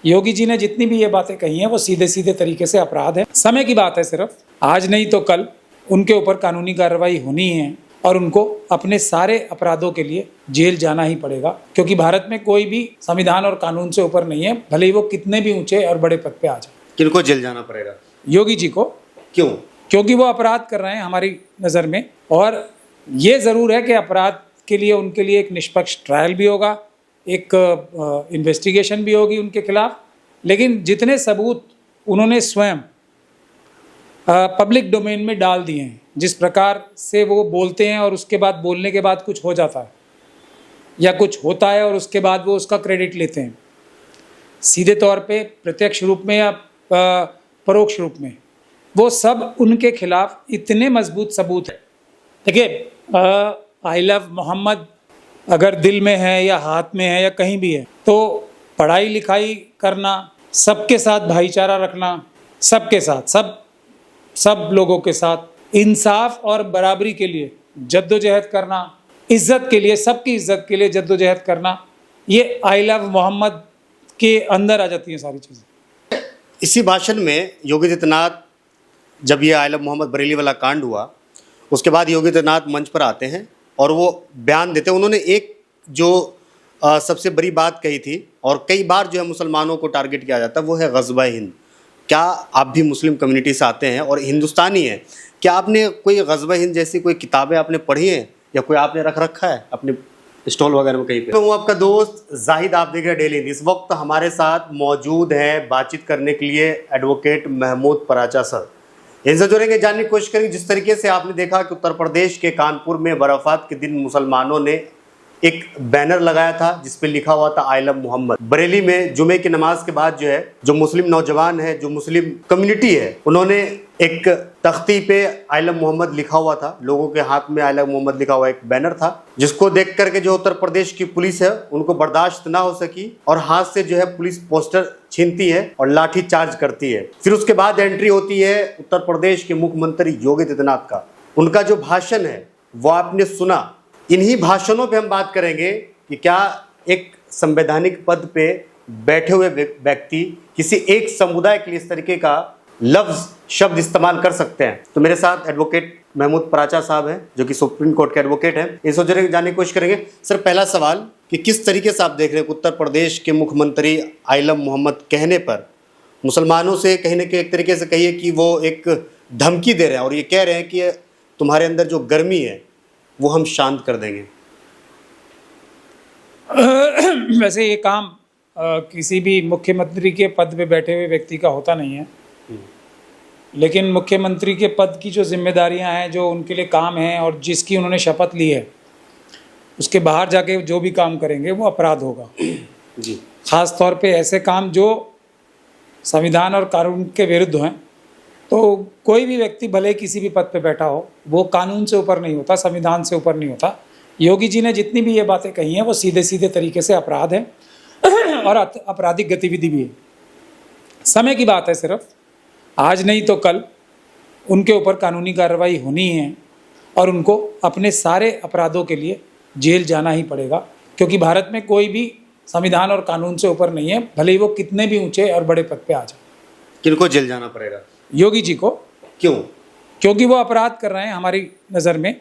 योगी जी ने जितनी भी ये बातें कही हैं वो सीधे सीधे तरीके से अपराध है। समय की बात है, सिर्फ आज नहीं तो कल उनके ऊपर कानूनी कार्रवाई होनी है और उनको अपने सारे अपराधों के लिए जेल जाना ही पड़ेगा, क्योंकि भारत में कोई भी संविधान और कानून से ऊपर नहीं है, भले ही वो कितने भी ऊंचे और बड़े पद पे आ जाए। किनको जेल जाना पड़ेगा? योगी जी को। क्यों? क्योंकि वो अपराध कर रहे हैं हमारी नज़र में, और ये ज़रूर है कि अपराध के लिए उनके लिए एक निष्पक्ष ट्रायल भी होगा, एक इन्वेस्टिगेशन भी होगी उनके खिलाफ, लेकिन जितने सबूत उन्होंने स्वयं पब्लिक डोमेन में डाल दिए हैं, जिस प्रकार से वो बोलते हैं और उसके बाद बोलने के बाद कुछ हो जाता है या कुछ होता है और उसके बाद वो उसका क्रेडिट लेते हैं, सीधे तौर पे प्रत्यक्ष रूप में या परोक्ष रूप में, वो सब उनके खिलाफ इतने मजबूत सबूत है। देखिए, आई लव मोहम्मद अगर दिल में है या हाथ में है या कहीं भी है, तो पढ़ाई लिखाई करना, सबके साथ भाईचारा रखना, सबके साथ सब लोगों के साथ इंसाफ और बराबरी के लिए जद्दोजहद करना, इज्जत के लिए, सबकी इज्जत के लिए जद्दोजहद करना, ये आई लव मोहम्मद के अंदर आ जाती हैं सारी चीज़ें। इसी भाषण में योगी आदित्यनाथ, जब ये आई लव मोहम्मद बरेली वाला कांड हुआ, उसके बाद योगी आदित्यनाथ मंच पर आते हैं और वो बयान देते हैं। उन्होंने एक जो सबसे बड़ी बात कही थी और कई बार जो है मुसलमानों को टारगेट किया जाता है, वो है ग़ज़वा हिंद। क्या आप भी मुस्लिम कम्युनिटी से आते हैं और हिंदुस्तानी हैं, क्या आपने कोई ग़ज़वा हिंद जैसी कोई किताबें आपने पढ़ी हैं या कोई आपने रख रखा है अपने स्टॉल वगैरह में कहीं पे? मैं हूँ आपका दोस्त जाहिद, आप देख रहे हैं डेली हिंद। इस वक्त हमारे साथ मौजूद हैं बातचीत करने के लिए एडवोकेट महमूद पराचा सर। इनसे जुड़ेंगे, जानने की कोशिश करेंगे। जिस तरीके से आपने देखा कि उत्तर प्रदेश के कानपुर में बराफात के दिन मुसलमानों ने एक बैनर लगाया था जिस पे लिखा हुआ था आई लव मोहम्मद। बरेली में जुमे की नमाज के बाद जो है, जो मुस्लिम नौजवान है, जो मुस्लिम कम्युनिटी है, उन्होंने एक तख्ती पे आई लव मोहम्मद लिखा हुआ था, लोगों के हाथ में आई लव मोहम्मद लिखा हुआ एक बैनर था, जिसको देख करके जो उत्तर प्रदेश की पुलिस है उनको बर्दाश्त ना हो सकी और हाथ से जो है पुलिस पोस्टर छीनती है और लाठी चार्ज करती है। फिर उसके बाद एंट्री होती है उत्तर प्रदेश के मुख्यमंत्री योगी आदित्यनाथ का। उनका जो भाषण है वो आपने सुना। इन्हीं भाषणों पे हम बात करेंगे कि क्या एक संवैधानिक पद पे बैठे हुए व्यक्ति किसी एक समुदाय के लिए इस तरीके का लफ्ज शब्द इस्तेमाल कर सकते हैं। तो मेरे साथ एडवोकेट महमूद पराचा साहब हैं, जो कि सुप्रीम कोर्ट के एडवोकेट हैं। इस वजह से जानने की कोशिश करेंगे। सर, पहला सवाल कि किस तरीके से आप देख रहे हैं उत्तर प्रदेश के मुख्यमंत्री आई लव मोहम्मद कहने पर मुसलमानों से कहीं ना कहीं एक तरीके से कहिए कि वो एक धमकी दे रहे हैं और ये कह रहे हैं कि तुम्हारे अंदर जो गर्मी है वो हम शांत कर देंगे। वैसे ये काम किसी भी मुख्यमंत्री के पद पे बैठे हुए व्यक्ति का होता नहीं है, लेकिन मुख्यमंत्री के पद की जो जिम्मेदारियां हैं, जो उनके लिए काम हैं और जिसकी उन्होंने शपथ ली है, उसके बाहर जाके जो भी काम करेंगे वो अपराध होगा जी। खास तौर पे ऐसे काम जो संविधान और कानून के विरुद्ध हैं। तो कोई भी व्यक्ति भले किसी भी पद पे बैठा हो, वो कानून से ऊपर नहीं होता, संविधान से ऊपर नहीं होता। योगी जी ने जितनी भी ये बातें कही हैं वो सीधे सीधे तरीके से अपराध है और आपराधिक गतिविधि भी है। समय की बात है, सिर्फ आज नहीं तो कल उनके ऊपर कानूनी कार्रवाई होनी है और उनको अपने सारे अपराधों के लिए जेल जाना ही पड़ेगा, क्योंकि भारत में कोई भी संविधान और कानून से ऊपर नहीं है, भले ही वो कितने भी ऊंचे और बड़े पद पे आ जाए। किनको जेल जाना पड़ेगा? योगी जी को। क्यों? क्योंकि वो अपराध कर रहे हैं हमारी नज़र में,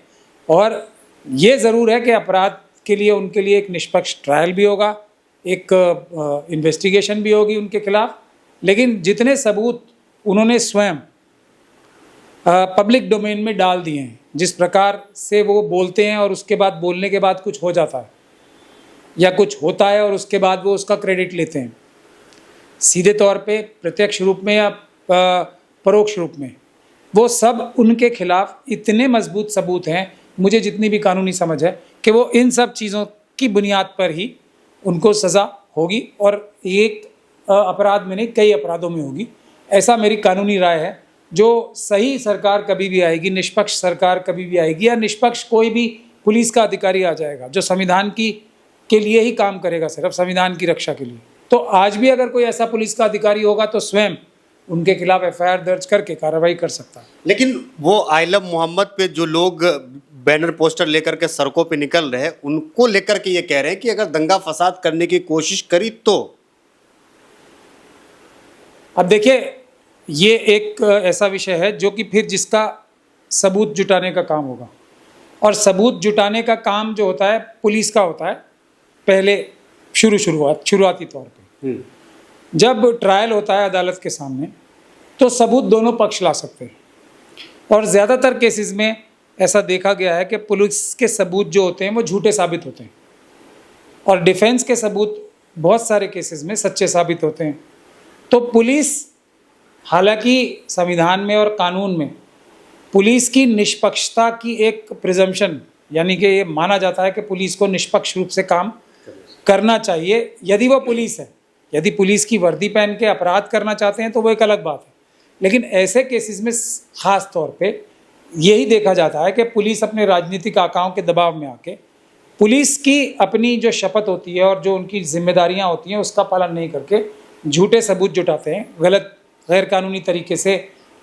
और ये ज़रूर है कि अपराध के लिए उनके लिए एक निष्पक्ष ट्रायल भी होगा, एक इन्वेस्टिगेशन भी होगी उनके खिलाफ, लेकिन जितने सबूत उन्होंने स्वयं पब्लिक डोमेन में डाल दिए हैं, जिस प्रकार से वो बोलते हैं और उसके बाद बोलने के बाद कुछ हो जाता है या कुछ होता है और उसके बाद वो उसका क्रेडिट लेते हैं, सीधे तौर पे प्रत्यक्ष रूप में या परोक्ष रूप में, वो सब उनके खिलाफ इतने मजबूत सबूत हैं, मुझे जितनी भी कानूनी समझ है, कि वो इन सब चीज़ों की बुनियाद पर ही उनको सज़ा होगी और एक अपराध में नहीं, कई अपराधों में होगी। ऐसा मेरी कानूनी राय है। जो सही सरकार कभी भी आएगी, निष्पक्ष सरकार कभी भी आएगी, या निष्पक्ष कोई भी पुलिस का अधिकारी आ जाएगा जो संविधान के लिए ही काम करेगा, सिर्फ संविधान की रक्षा के लिए, तो आज भी अगर कोई ऐसा पुलिस का अधिकारी होगा तो स्वयं उनके खिलाफ एफआईआर दर्ज करके कार्रवाई कर सकता है। लेकिन वो आई लव मोहम्मद पे जो लोग बैनर पोस्टर लेकर के सड़कों पे निकल रहे हैं, उनको लेकर के ये कह रहे हैं कि अगर दंगा फसाद करने की कोशिश करी तो अब देखिए, ये एक ऐसा विषय है जो कि फिर जिसका सबूत जुटाने का काम होगा, और सबूत जुटाने का काम जो होता है पुलिस का होता है पहले शुरुआती तौर पे। जब ट्रायल होता है अदालत के सामने तो सबूत दोनों पक्ष ला सकते हैं, और ज़्यादातर केसेस में ऐसा देखा गया है कि पुलिस के सबूत जो होते हैं वो झूठे साबित होते हैं, और डिफेंस के सबूत बहुत सारे केसेस में सच्चे साबित होते हैं। तो पुलिस, हालांकि संविधान में और कानून में पुलिस की निष्पक्षता की एक प्रिजम्पशन, यानी कि ये माना जाता है कि पुलिस को निष्पक्ष रूप से काम करना चाहिए यदि वो पुलिस है। यदि पुलिस की वर्दी पहन के अपराध करना चाहते हैं तो वो एक अलग बात है, लेकिन ऐसे केसेस में खास तौर पे यही देखा जाता है कि पुलिस अपने राजनीतिक आकाओं के दबाव में आके पुलिस की अपनी जो शपथ होती है और जो उनकी जिम्मेदारियां होती हैं उसका पालन नहीं करके झूठे सबूत जुटाते हैं, गलत गैर कानूनी तरीके से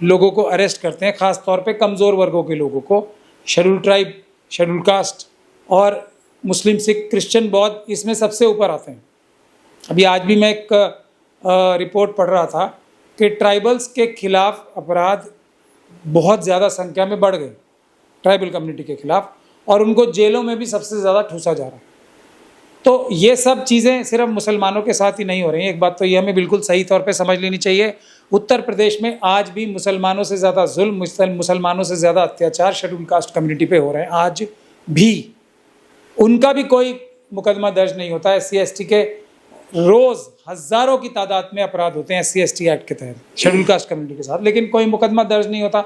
लोगों को अरेस्ट करते हैं, ख़ास तौर पे कमज़ोर वर्गों के लोगों को, शेड्यूल ट्राइब, शेड्यूल कास्ट और मुस्लिम, सिख, क्रिश्चियन, बौद्ध इसमें सबसे ऊपर आते हैं। अभी आज भी मैं एक रिपोर्ट पढ़ रहा था कि ट्राइबल्स के खिलाफ अपराध बहुत ज़्यादा संख्या में बढ़ गए, ट्राइबल कम्युनिटी के खिलाफ, और उनको जेलों में भी सबसे ज़्यादा ठूसा जा रहा है। तो ये सब चीज़ें सिर्फ मुसलमानों के साथ ही नहीं हो रही हैं। एक बात तो ये हमें बिल्कुल सही तौर पे समझ लेनी चाहिए, उत्तर प्रदेश में आज भी मुसलमानों से ज़्यादा जुल्म, मुसलमानों से ज़्यादा अत्याचार शेड्यूल कास्ट कम्युनिटी पे हो रहे हैं आज भी। उनका भी कोई मुकदमा दर्ज नहीं होता है। SC/ST के रोज़ हज़ारों की तादाद में अपराध होते हैं SC/ST एक्ट के तहत शेड्यूल कास्ट कम्युनिटी के साथ, लेकिन कोई मुकदमा दर्ज नहीं होता,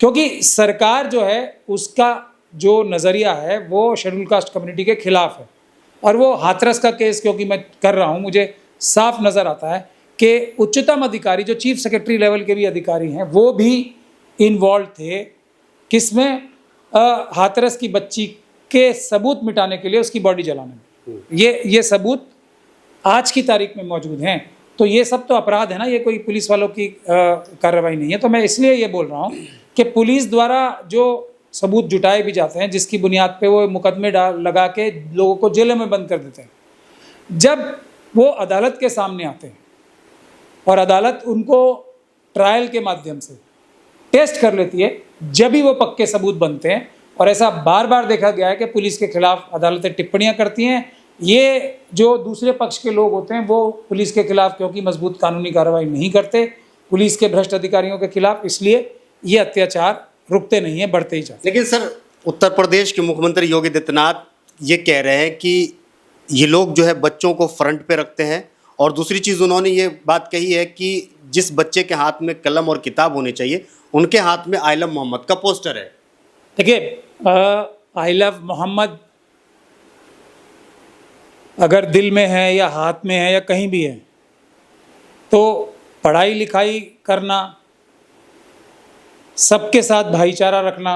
क्योंकि सरकार जो है उसका जो नज़रिया है वो शेड्यूल कास्ट कम्युनिटी के खिलाफ है। और वो हाथरस का केस क्योंकि मैं कर रहा हूँ, मुझे साफ नज़र आता है कि उच्चतम अधिकारी जो चीफ सेक्रेटरी लेवल के भी अधिकारी हैं वो भी इन्वॉल्व थे, किसमें, हाथरस की बच्ची के सबूत मिटाने के लिए उसकी बॉडी जलाने में। ये सबूत आज की तारीख में मौजूद हैं। तो ये सब तो अपराध है ना, ये कोई पुलिस वालों की कार्रवाई नहीं है। तो मैं इसलिए ये बोल रहा हूँ कि पुलिस द्वारा जो सबूत जुटाए भी जाते हैं जिसकी बुनियाद पे वो मुकदमे लगा के लोगों को जेलों में बंद कर देते हैं, जब वो अदालत के सामने आते हैं और अदालत उनको ट्रायल के माध्यम से टेस्ट कर लेती है, जब भी वो पक्के सबूत बनते हैं। और ऐसा बार बार देखा गया है कि पुलिस के खिलाफ अदालतें टिप्पणियां करती हैं। ये जो दूसरे पक्ष के लोग होते हैं वो पुलिस के खिलाफ क्योंकि मजबूत कानूनी कार्रवाई नहीं करते पुलिस के भ्रष्ट अधिकारियों के खिलाफ, इसलिए ये अत्याचार रुकते नहीं हैं, बढ़ते ही जाते। लेकिन सर, उत्तर प्रदेश के मुख्यमंत्री योगी आदित्यनाथ ये कह रहे हैं कि ये लोग जो है बच्चों को फ्रंट पे रखते हैं, और दूसरी चीज़ उन्होंने ये बात कही है कि जिस बच्चे के हाथ में कलम और किताब होनी चाहिए उनके हाथ में आई लव मोहम्मद का पोस्टर है। देखिए, आई लव मोहम्मद अगर दिल में है या हाथ में है या कहीं भी है, तो पढ़ाई लिखाई करना, सबके साथ भाईचारा रखना,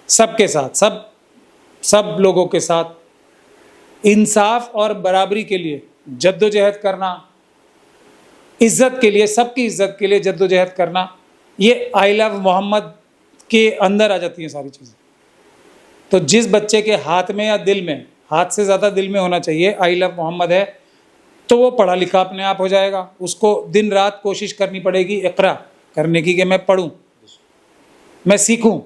सबके साथ, सब लोगों के साथ इंसाफ और बराबरी के लिए जद्दोजहद करना, इज़्ज़त के लिए, सबकी इज़्ज़त के लिए जद्दोजहद करना, ये आई लव मोहम्मद के अंदर आ जाती हैं सारी चीज़ें। तो जिस बच्चे के हाथ में या दिल में, हाथ से ज़्यादा दिल में होना चाहिए, आई लव मोहम्मद है, तो वो पढ़ा लिखा अपने आप हो जाएगा। उसको दिन रात कोशिश करनी पड़ेगी इक़रा करने की कि मैं पढ़ूँ, मैं सीखूं,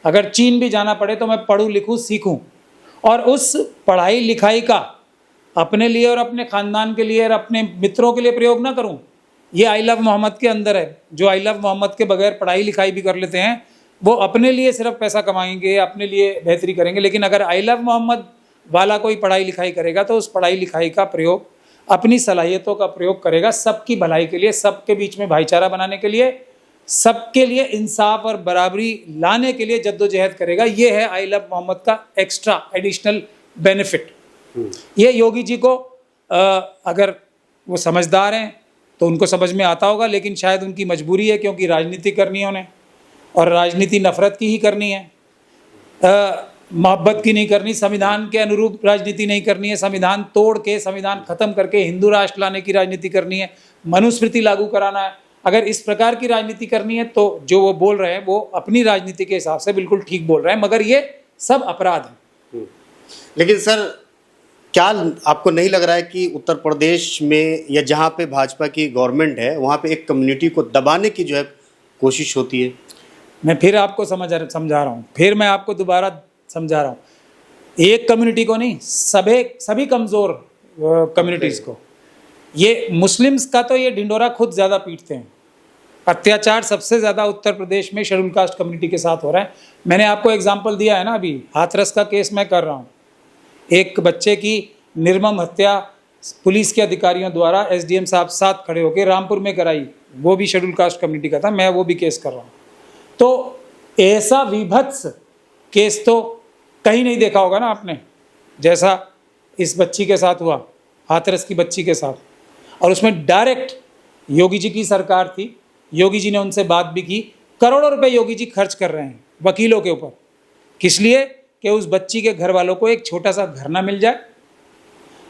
अगर चीन भी जाना पड़े तो मैं पढ़ूं, लिखूं, सीखूं, और उस पढ़ाई लिखाई का अपने लिए और अपने ख़ानदान के लिए और अपने मित्रों के लिए प्रयोग ना करूं। ये आई लव मोहम्मद के अंदर है। जो आई लव मोहम्मद के बगैर पढ़ाई लिखाई भी कर लेते हैं वो अपने लिए सिर्फ पैसा कमाएंगे, अपने लिए बेहतरी करेंगे, लेकिन अगर आई लव मोहम्मद वाला कोई पढ़ाई लिखाई करेगा तो उस पढ़ाई लिखाई का प्रयोग अपनी सलाहियतों का प्रयोग करेगा सबकी भलाई के लिए, सबके बीच में भाईचारा बनाने के लिए, सबके लिए इंसाफ और बराबरी लाने के लिए जद्दोजहद करेगा। ये है आई लव मोहम्मद का एक्स्ट्रा एडिशनल बेनिफिट। ये योगी जी को अगर वो समझदार हैं तो उनको समझ में आता होगा, लेकिन शायद उनकी मजबूरी है क्योंकि राजनीति करनी है उन्हें, और राजनीति नफ़रत की ही करनी है, मोहब्बत की नहीं करनी, संविधान के अनुरूप राजनीति नहीं करनी है, संविधान तोड़ के, संविधान ख़त्म करके हिंदू राष्ट्र लाने की राजनीति करनी है, मनुस्मृति लागू कराना है। अगर इस प्रकार की राजनीति करनी है तो जो वो बोल रहे हैं वो अपनी राजनीति के हिसाब से बिल्कुल ठीक बोल रहे हैं, मगर ये सब अपराध हैं। लेकिन सर, क्या आपको नहीं लग रहा है कि उत्तर प्रदेश में या जहाँ पे भाजपा की गवर्नमेंट है वहाँ पे एक कम्युनिटी को दबाने की जो है कोशिश होती है? मैं फिर आपको समझा रहा हूँ, फिर मैं आपको दोबारा समझा रहा हूँ। एक कम्युनिटी को नहीं, सभी कमज़ोर कम्युनिटीज़ को। ये मुस्लिम्स का तो ये ढिंडोरा खुद ज़्यादा पीटते हैं। अत्याचार सबसे ज़्यादा उत्तर प्रदेश में शेड्यूल कास्ट कम्युनिटी के साथ हो रहा है। मैंने आपको एग्जाम्पल दिया है ना, अभी हाथरस का केस मैं कर रहा हूँ। एक बच्चे की निर्मम हत्या पुलिस के अधिकारियों द्वारा एसडीएम साहब साथ खड़े होकर रामपुर में कराई, वो भी शेड्यूल कास्ट कम्युनिटी का था, मैं वो भी केस कर रहा हूँ। तो ऐसा विभत्स केस तो कहीं नहीं देखा होगा ना आपने, जैसा इस बच्ची के साथ हुआ, हाथरस की बच्ची के साथ। और उसमें डायरेक्ट योगी जी की सरकार थी, योगी जी ने उनसे बात भी की, करोड़ों रुपए योगी जी खर्च कर रहे हैं वकीलों के ऊपर, किस लिए कि उस बच्ची के घर वालों को एक छोटा सा घर ना मिल जाए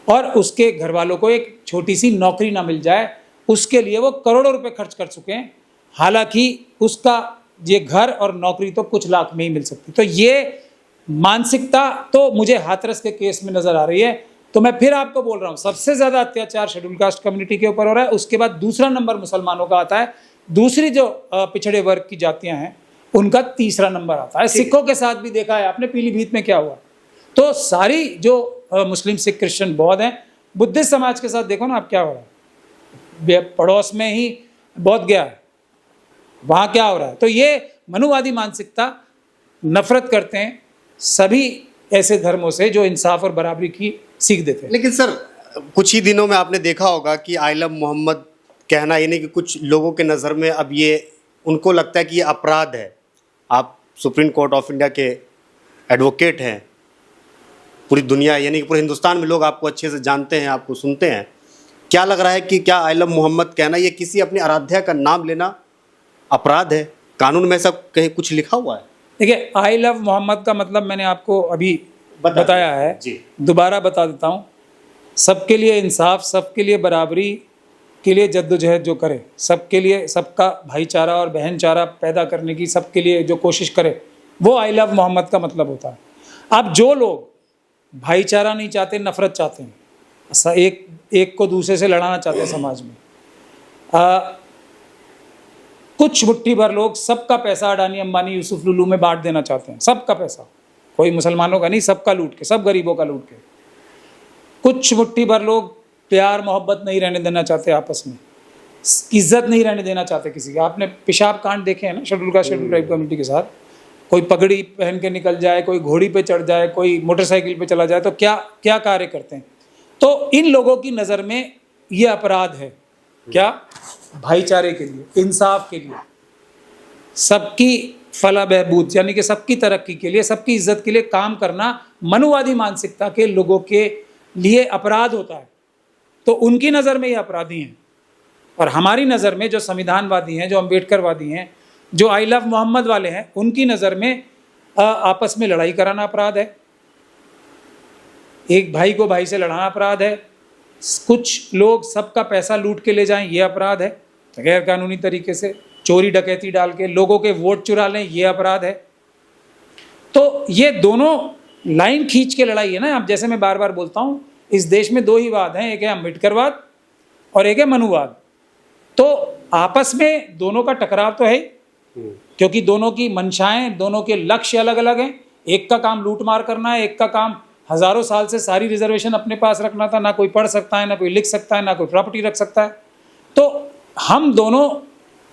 और उसके घर वालों को एक छोटी सी नौकरी ना मिल जाए, उसके लिए वो करोड़ों रुपए खर्च कर चुके हैं। हालांकि उसका ये घर और नौकरी तो कुछ लाख में ही मिल सकती। तो ये मानसिकता तो मुझे हाथरस के केस में नजर आ रही है। तो मैं फिर आपको बोल रहा हूँ, सबसे ज़्यादा अत्याचार शेड्यूल कास्ट कम्युनिटी के ऊपर हो रहा है, उसके बाद दूसरा नंबर मुसलमानों का आता है, दूसरी जो पिछड़े वर्ग की जातियां हैं उनका तीसरा नंबर आता है। सिखों के साथ भी देखा है आपने पीलीभीत में क्या हुआ। तो सारी जो मुस्लिम, सिख, क्रिश्चियन, बौद्ध हैं, बुद्धिस्ट समाज के साथ देखो ना आप क्या हो रहा है। पड़ोस में ही बौद्ध गया है, वहाँ क्या हो रहा है। तो ये मनुवादी मानसिकता, नफरत करते हैं सभी ऐसे धर्मों से जो इंसाफ और बराबरी की सीख देते हैं। लेकिन सर, कुछ ही दिनों में आपने देखा होगा कि आइलम मोहम्मद कहना, यानी कि कुछ लोगों के नज़र में अब ये उनको लगता है कि ये अपराध है। आप सुप्रीम कोर्ट ऑफ इंडिया के एडवोकेट हैं, पूरी दुनिया यानी कि पूरे हिंदुस्तान में लोग आपको अच्छे से जानते हैं, आपको सुनते हैं। क्या लग रहा है कि क्या आइलम मोहम्मद कहना, ये किसी अपनी आराध्या का नाम लेना अपराध है? कानून में ऐसा कहीं कुछ लिखा हुआ है? देखिए, आई लव मोहम्मद का मतलब मैंने आपको अभी बताया है, दोबारा बता देता हूँ। सबके लिए इंसाफ, सबके लिए बराबरी के लिए जद्दोजहद जो करे, सबके लिए सबका भाईचारा और बहनचारा पैदा करने की सबके लिए जो कोशिश करे, वो आई लव मोहम्मद का मतलब होता है। अब जो लोग भाईचारा नहीं चाहते, नफरत चाहते हैं, एक को दूसरे से लड़ाना चाहते हैं समाज में, कुछ मुट्ठी भर लोग सबका पैसा अडानी, अंबानी, यूसुफ, लुलू में बांट देना चाहते हैं। सबका पैसा, कोई मुसलमानों का नहीं, सबका लूट के, सब गरीबों का लूट के। कुछ मुट्ठी भर लोग प्यार मोहब्बत नहीं रहने देना चाहते, आपस में इज्जत नहीं रहने देना चाहते किसी का। आपने पेशाब कांड देखे हैं ना शेड्यूल ट्राइब कम्युनिटी के साथ। कोई पगड़ी पहन के निकल जाए, कोई घोड़ी पे चढ़ जाए, कोई मोटरसाइकिल पे चला जाए, तो क्या क्या कार्य करते हैं। तो इन लोगों की नज़र में ये अपराध है। क्या? भाईचारे के लिए, इंसाफ के लिए, सबकी फलाह बहबूद यानी कि सबकी तरक्की के लिए, सबकी इज्जत के लिए काम करना मनुवादी मानसिकता के लोगों के लिए अपराध होता है। तो उनकी नज़र में ये अपराधी हैं, और हमारी नज़र में जो संविधानवादी हैं, जो अम्बेडकरवादी हैं, जो आई लव मोहम्मद वाले हैं, उनकी नज़र में आपस में लड़ाई कराना अपराध है, एक भाई को भाई से लड़ाना अपराध है, कुछ लोग सबका पैसा लूट के ले जाएं, ये अपराध है, गैर कानूनी तरीके से चोरी डकैती डाल के लोगों के वोट चुरा लें, ये अपराध है। तो ये दोनों लाइन खींच के लड़ाई है ना। अब जैसे मैं बार बार बोलता हूँ, इस देश में दो ही वाद हैं, एक है अम्बेडकरवाद और एक है मनुवाद। तो आपस में दोनों का टकराव तो है, क्योंकि दोनों की मंशाएं, दोनों के लक्ष्य अलग अलग हैं। एक का काम लूट मार करना है, एक का काम हजारों साल से सारी रिजर्वेशन अपने पास रखना था। ना कोई पढ़ सकता है, ना कोई लिख सकता है, ना कोई प्रॉपर्टी रख सकता है। तो हम दोनों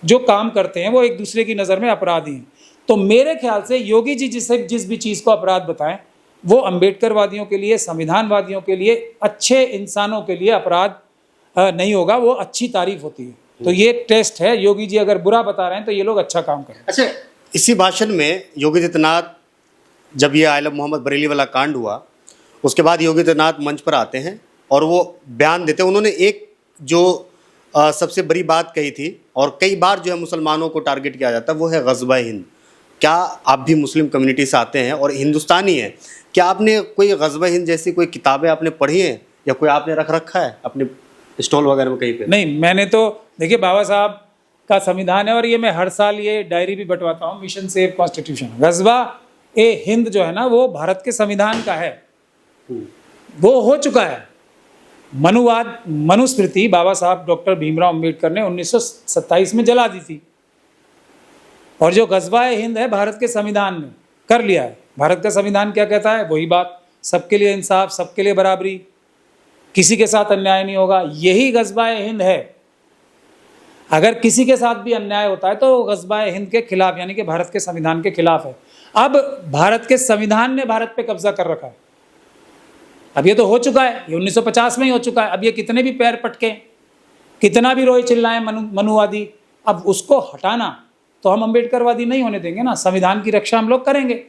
जो काम करते हैं वो एक दूसरे की नज़र में अपराधी हैं। तो मेरे ख्याल से योगी जी जिस भी चीज़ को अपराध बताएं, वो अम्बेडकरवादियों के लिए, संविधानवादियों के लिए, अच्छे इंसानों के लिए अपराध नहीं होगा, वो अच्छी तारीफ होती है। तो ये टेस्ट है, योगी जी अगर बुरा बता रहे हैं तो ये लोग अच्छा काम करें। अच्छा, इसी भाषण में योगी आदित्यनाथ, जब ये आइलम मोहम्मद बरेली वाला कांड हुआ, उसके बाद योगी आदित्यनाथ मंच पर आते हैं और वो बयान देते हैं। उन्होंने एक जो सबसे बड़ी बात कही थी, और कई बार जो है मुसलमानों को टारगेट किया जाता है, वो है ग़ज़वा हिंद। क्या आप भी मुस्लिम कम्युनिटी से आते हैं और हिंदुस्तानी हैं, क्या आपने कोई ग़ज़वा हिंद जैसी कोई किताबें आपने पढ़ी हैं, या कोई आपने रख रखा है अपने स्टॉल वगैरह में कहीं पे? नहीं, मैंने तो देखिए, बाबा साहब का संविधान है और ये मैं हर साल ये डायरी भी बंटवाता हूँ, मिशन सेव कॉन्स्टिट्यूशन। ग़ज़वा ए हिंद जो है ना, वो भारत के संविधान का है। वो हो चुका है। मनुवाद, मनुस्मृति बाबा साहब डॉक्टर भीमराव अंबेडकर ने 1927 में जला दी थी, और जो गज़वा-ए हिंद है भारत के संविधान में कर लिया है। भारत का संविधान क्या कहता है? वही बात, सबके लिए इंसाफ, सबके लिए बराबरी, किसी के साथ अन्याय नहीं होगा। यही गज़वा-ए हिंद है। अगर किसी के साथ भी अन्याय होता है तो गज़वा-ए हिंद के खिलाफ, यानी कि भारत के संविधान के खिलाफ है। अब भारत के संविधान ने भारत पे कब्जा कर रखा है। अब ये तो हो चुका है, ये 1950 में ही हो चुका है। अब ये कितने भी पैर पटके, कितना भी रोए चिल्लाएं मनुवादी, अब उसको हटाना तो हम अम्बेडकरवादी नहीं होने देंगे ना। संविधान की रक्षा हम लोग करेंगे।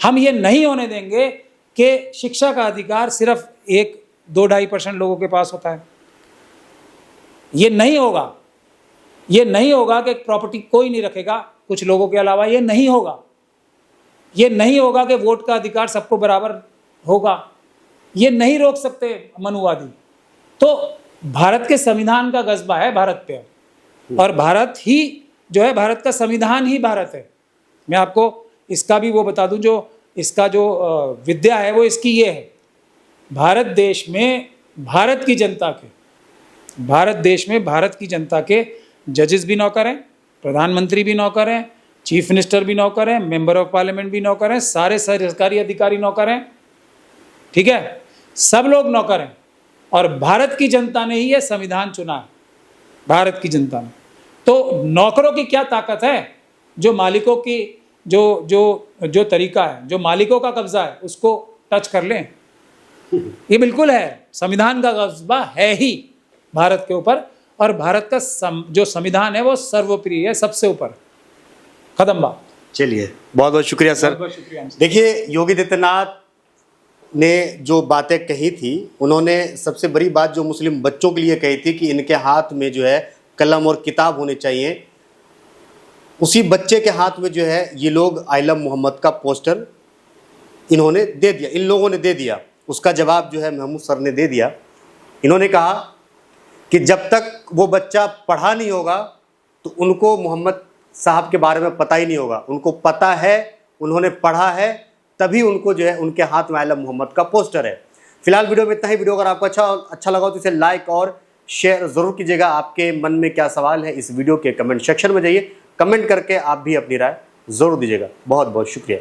हम ये नहीं होने देंगे कि शिक्षा का अधिकार सिर्फ 1-2-2.5% लोगों के पास होता है। ये नहीं होगा। ये नहीं होगा कि प्रॉपर्टी कोई नहीं रखेगा कुछ लोगों के अलावा। ये नहीं होगा। ये नहीं होगा कि वोट का अधिकार सबको बराबर होगा। ये नहीं रोक सकते मनुवादी। तो भारत के संविधान का गज़बा है भारत पे, और भारत ही जो है, भारत का संविधान ही भारत है। मैं आपको इसका भी वो बता दूं, जो इसका जो विद्या है वो इसकी ये है, भारत देश में भारत की जनता के, भारत देश में भारत की जनता के जजेस भी नौकर हैं, प्रधानमंत्री भी नौकर हैं, चीफ मिनिस्टर भी नौकर हैं, मेंबर ऑफ पार्लियामेंट भी नौकर हैं, सारे सरकारी अधिकारी नौकर हैं। ठीक है, सब लोग नौकर हैं, और भारत की जनता ने ही ये संविधान चुना है, भारत की जनता ने। तो नौकरों की क्या ताकत है? जो मालिकों की जो तरीका है, जो मालिकों का कब्जा है, उसको टच कर लें। ये बिल्कुल है, संविधान का कब्जा है ही भारत के ऊपर, और भारत का जो संविधान है वो सर्वोपरि है, सबसे ऊपर। खत्म बात। चलिए, बहुत बहुत शुक्रिया सर। बहुत शुक्रिया। देखिए, योगी आदित्यनाथ ने जो बातें कही थी, उन्होंने सबसे बड़ी बात जो मुस्लिम बच्चों के लिए कही थी कि इनके हाथ में जो है कलम और किताब होने चाहिए। उसी बच्चे के हाथ में जो है ये लोग आई लव मोहम्मद का पोस्टर इन्होंने दे दिया, इन लोगों ने दे दिया। उसका जवाब जो है महमूद सर ने दे दिया। इन्होंने कहा कि जब तक वो बच्चा पढ़ा नहीं होगा तो उनको मोहम्मद साहब के बारे में पता ही नहीं होगा। उनको पता है, उन्होंने पढ़ा है, तभी उनको जो है उनके हाथ में आई लव मोहम्मद का पोस्टर है। फिलहाल वीडियो में इतना ही। वीडियो अगर आपको अच्छा लगा तो इसे लाइक और शेयर ज़रूर कीजिएगा। आपके मन में क्या सवाल है इस वीडियो के कमेंट सेक्शन में जाइए, कमेंट करके आप भी अपनी राय ज़रूर दीजिएगा। बहुत बहुत शुक्रिया।